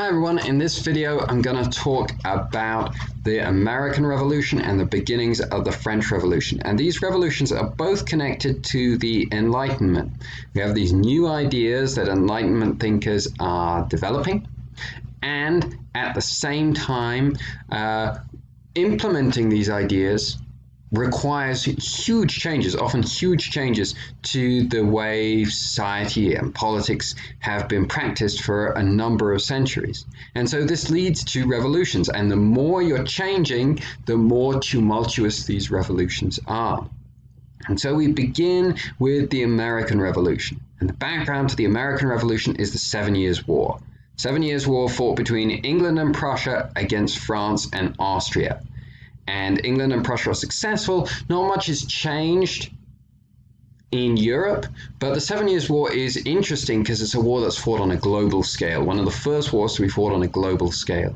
Hi everyone, in this video I'm going to talk about the American Revolution and the beginnings of the French Revolution. And these revolutions are both connected to the Enlightenment. We have these new ideas that Enlightenment thinkers are developing, and at the same time implementing these ideas requires huge changes, often huge changes to the way society and politics have been practiced for a number of centuries. And so this leads to revolutions, and the more you're changing, the more tumultuous these revolutions are. And so we begin with the American Revolution. And the background to the American Revolution is the 7 Years' War. 7 Years' War fought between England and Prussia against France and Austria. And England and Prussia are successful. Not much has changed in Europe, but the 7 Years' War is interesting because it's a war that's fought on a global scale, one of the first wars to be fought on a global scale.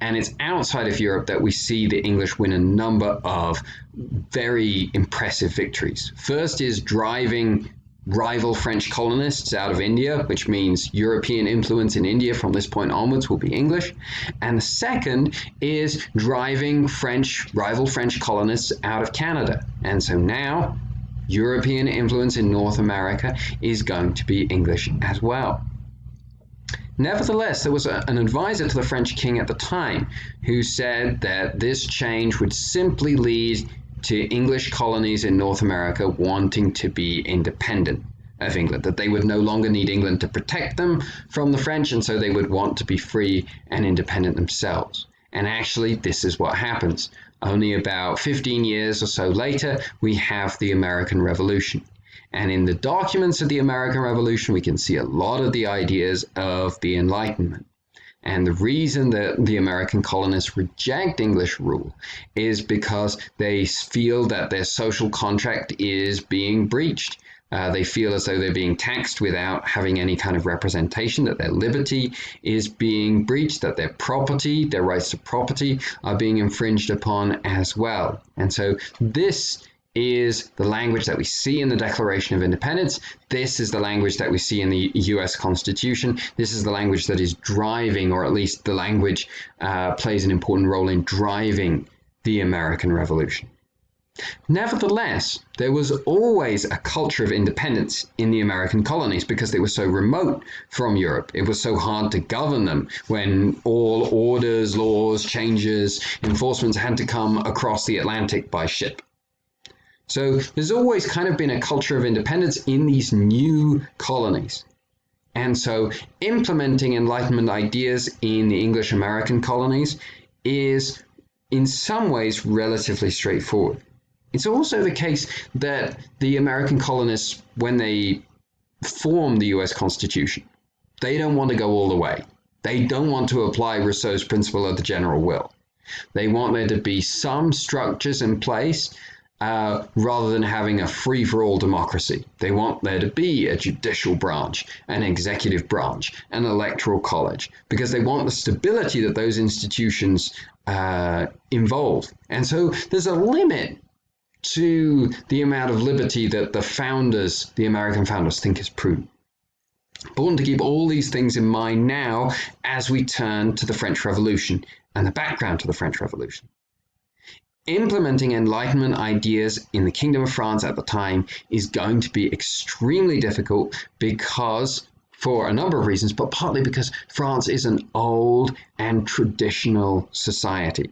And it's outside of Europe that we see the English win a number of very impressive victories. First is driving rival French colonists out of India, which means European influence in India from this point onwards will be English. And the second is driving rival French colonists out of Canada. And so now European influence in North America is going to be English as well. Nevertheless, there was an advisor to the French king at the time who said that this change would simply lead to English colonies in North America wanting to be independent of England, that they would no longer need England to protect them from the French, and so they would want to be free and independent themselves. And actually, this is what happens. Only about 15 years or so later, we have the American Revolution. And in the documents of the American Revolution, we can see a lot of the ideas of the Enlightenment. And the reason that the American colonists reject English rule is because they feel that their social contract is being breached. They feel as though they're being taxed without having any kind of representation, that their liberty is being breached, that their property, their rights to property are being infringed upon as well. And so this is the language that we see in the Declaration of Independence. This is the language that we see in the US Constitution. This is the language that is driving, or at least the language plays an important role in driving the American Revolution. Nevertheless, there was always a culture of independence in the American colonies because they were so remote from Europe. It was so hard to govern them when all orders, laws, changes, enforcements had to come across the Atlantic by ship. So there's always kind of been a culture of independence in these new colonies. And so implementing Enlightenment ideas in the English-American colonies is in some ways relatively straightforward. It's also the case that the American colonists, when they form the US Constitution, they don't want to go all the way. They don't want to apply Rousseau's principle of the general will. They want there to be some structures in place rather than having a free-for-all democracy. They want there to be a judicial branch, an executive branch, an electoral college, because they want the stability that those institutions involve. And so there's a limit to the amount of liberty that the American founders think is prudent. Important to keep all these things in mind now as we turn to the French Revolution and the background to the French Revolution. Implementing Enlightenment ideas in the Kingdom of France at the time is going to be extremely difficult because, for a number of reasons, but partly because France is an old and traditional society.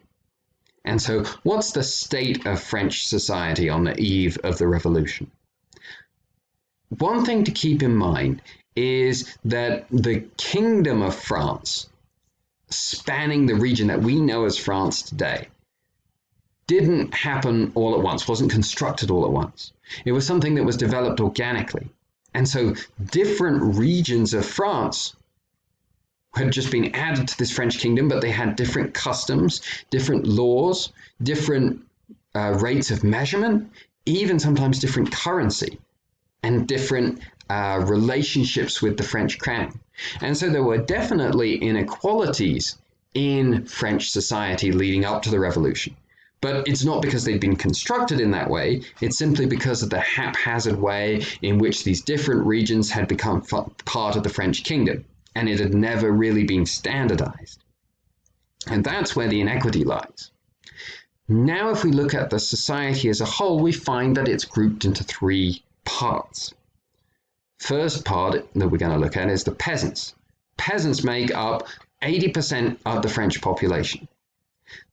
And so what's the state of French society on the eve of the Revolution? One thing to keep in mind is that the Kingdom of France, spanning the region that we know as France today, didn't happen all at once, wasn't constructed all at once. It was something that was developed organically. And so different regions of France had just been added to this French kingdom, but they had different customs, different laws, different rates of measurement, even sometimes different currency, and different relationships with the French crown. And so there were definitely inequalities in French society leading up to the Revolution. But it's not because they'd been constructed in that way. It's simply because of the haphazard way in which these different regions had become part of the French kingdom. and it had never really been standardized. And that's where the inequity lies. Now, if we look at the society as a whole, we find that it's grouped into three parts. First part that we're going to look at is the peasants. Peasants make up 80% of the French population.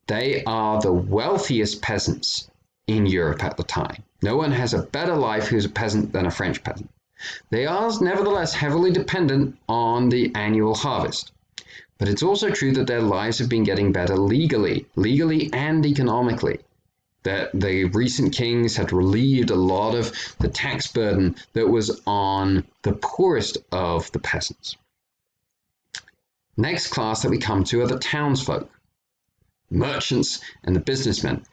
They are the wealthiest peasants in Europe at the time. No one has a better life who's a peasant than a French peasant. They are nevertheless heavily dependent on the annual harvest. But it's also true that their lives have been getting better legally and economically. That the recent kings had relieved a lot of the tax burden that was on the poorest of the peasants. Next class that we come to are the townsfolk, merchants and the businessmen.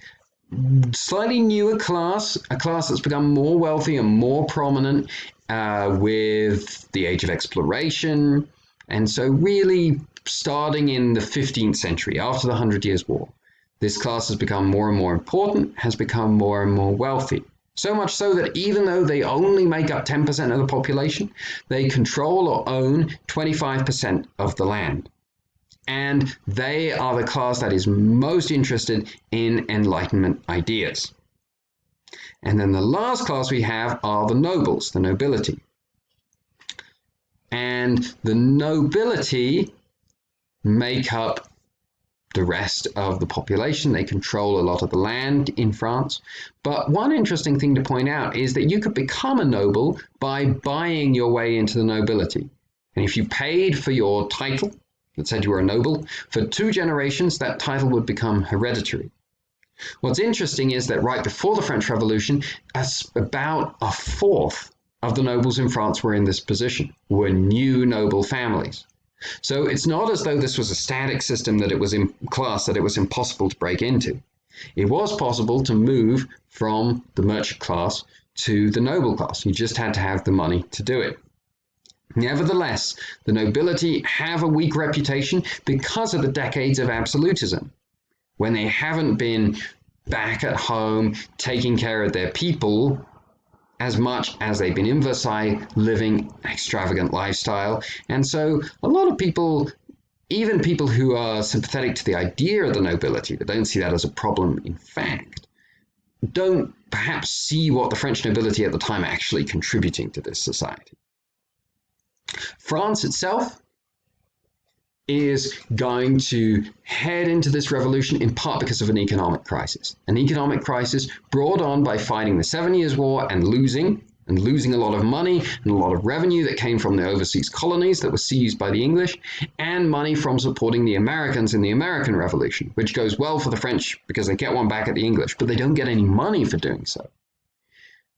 Slightly newer class, a class that's become more wealthy and more prominent with the age of exploration. And so really starting in the 15th century, after the 100 Years' War, this class has become more and more important, has become more and more wealthy. So much so that even though they only make up 10% of the population, they control or own 25% of the land. And they are the class that is most interested in Enlightenment ideas. And then the last class we have are the nobles, the nobility. And the nobility make up the rest of the population. They control a lot of the land in France. But one interesting thing to point out is that you could become a noble by buying your way into the nobility. And if you paid for your title, that said you were a noble, for 2 generations, that title would become hereditary. What's interesting is that right before the French Revolution, about a fourth of the nobles in France were in this position, were new noble families. So it's not as though this was a static system that it was in class that it was impossible to break into. It was possible to move from the merchant class to the noble class. You just had to have the money to do it. Nevertheless, the nobility have a weak reputation because of the decades of absolutism, when they haven't been back at home taking care of their people as much as they've been in Versailles living an extravagant lifestyle. And so a lot of people, even people who are sympathetic to the idea of the nobility, but don't see that as a problem in fact, don't perhaps see what the French nobility at the time are actually contributing to this society. France itself is going to head into this revolution in part because of an economic crisis. An economic crisis brought on by fighting the 7 Years' War and losing a lot of money and a lot of revenue that came from the overseas colonies that were seized by the English, and money from supporting the Americans in the American Revolution, which goes well for the French because they get one back at the English, but they don't get any money for doing so.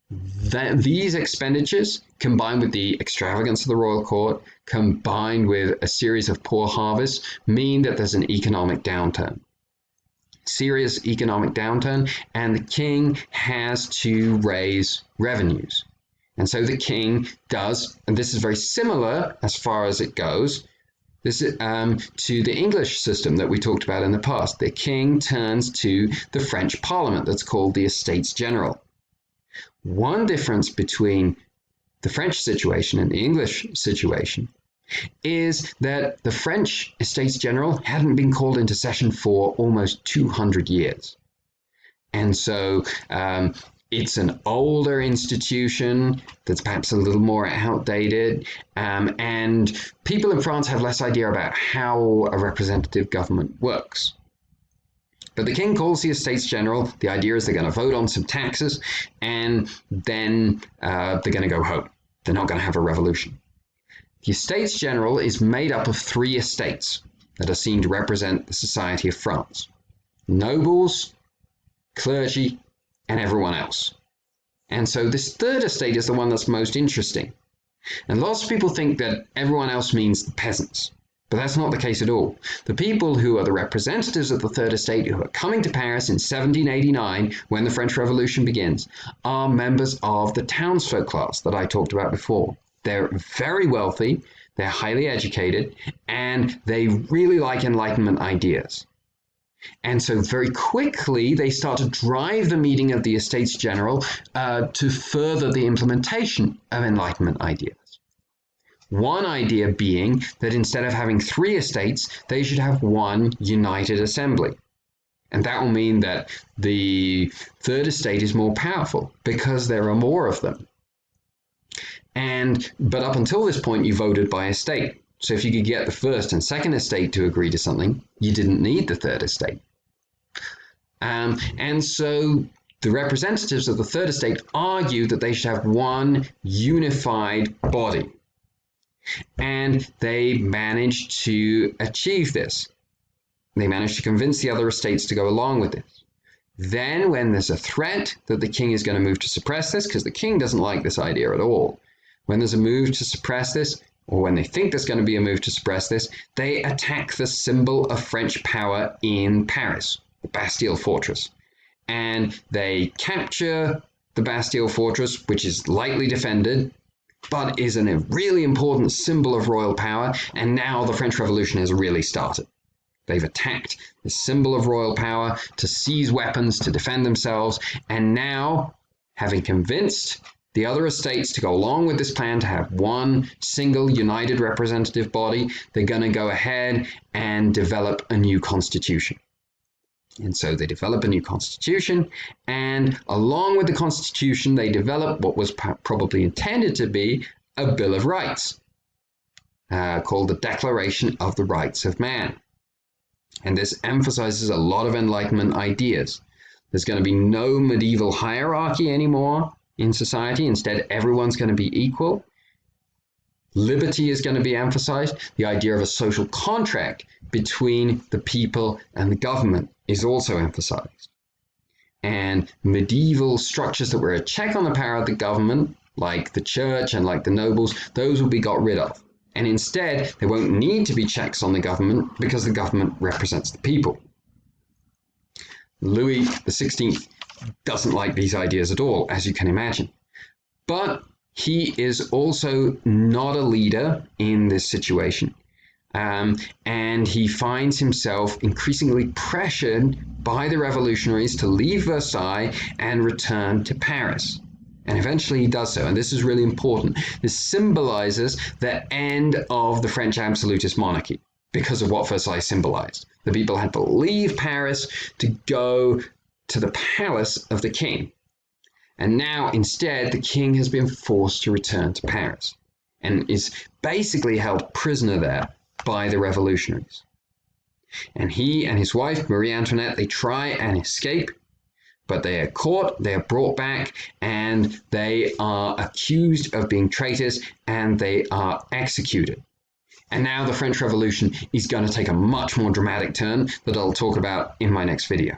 These expenditures, combined with the extravagance of the royal court, combined with a series of poor harvests, mean that there's an economic downturn. Serious economic downturn, and the king has to raise revenues. And so the king does, and this is very similar as far as it goes, this is, to the English system that we talked about in the past. The king turns to the French parliament that's called the Estates General. One difference between the French situation and the English situation is that the French Estates General hadn't been called into session for almost 200 years. And so it's an older institution that's perhaps a little more outdated, and people in France have less idea about how a representative government works. But the king calls the Estates General. The idea is they're going to vote on some taxes, and then they're going to go home. They're not going to have a revolution. The Estates General is made up of 3 estates that are seen to represent the society of France: nobles, clergy, and everyone else. And so this 3rd estate is the one that's most interesting. And lots of people think that everyone else means the peasants. But that's not the case at all. The people who are the representatives of the 3rd estate, who are coming to Paris in 1789, when the French Revolution begins, are members of the townsfolk class that I talked about before. They're very wealthy, they're highly educated, and they really like Enlightenment ideas. And so very quickly, they start to drive the meeting of the Estates General to further the implementation of Enlightenment ideas. One idea being that instead of having 3 estates, they should have one united assembly. And that will mean that the third estate is more powerful because there are more of them. But up until this point, you voted by estate. So if you could get the first and second estate to agree to something, you didn't need the third estate. And so the representatives of the third estate argue that they should have one unified body. And they managed to achieve this. They managed to convince the other estates to go along with this. Then when there's a threat that the king is going to move to suppress this, because the king doesn't like this idea at all, when there's a move to suppress this, or when they think there's going to be a move to suppress this, they attack the symbol of French power in Paris, the Bastille fortress. And they capture the Bastille fortress, which is lightly defended, but is a really important symbol of royal power, and now the French Revolution has really started. They've attacked the symbol of royal power to seize weapons, to defend themselves, and now, having convinced the other estates to go along with this plan to have one single united representative body, they're going to go ahead and develop a new constitution. And so they develop a new constitution, and along with the constitution, they develop what was probably intended to be a Bill of Rights, called the Declaration of the Rights of Man. And this emphasizes a lot of Enlightenment ideas. There's going to be no medieval hierarchy anymore in society. Instead, everyone's going to be equal. Liberty is going to be emphasized. The idea of a social contract between the people and the government is also emphasized. And medieval structures that were a check on the power of the government, like the church and like the nobles, those will be got rid of. And instead, there won't need to be checks on the government because the government represents the people. Louis XVI doesn't like these ideas at all, as you can imagine. But he is also not a leader in this situation. And he finds himself increasingly pressured by the revolutionaries to leave Versailles and return to Paris. And eventually he does so, and this is really important. This symbolizes the end of the French absolutist monarchy because of what Versailles symbolized. The people had to leave Paris to go to the palace of the king. And now, instead, the king has been forced to return to Paris and is basically held prisoner there by the revolutionaries. And he and his wife, Marie Antoinette, they try and escape, but they are caught, they are brought back, and they are accused of being traitors, and they are executed. And now the French Revolution is going to take a much more dramatic turn that I'll talk about in my next video.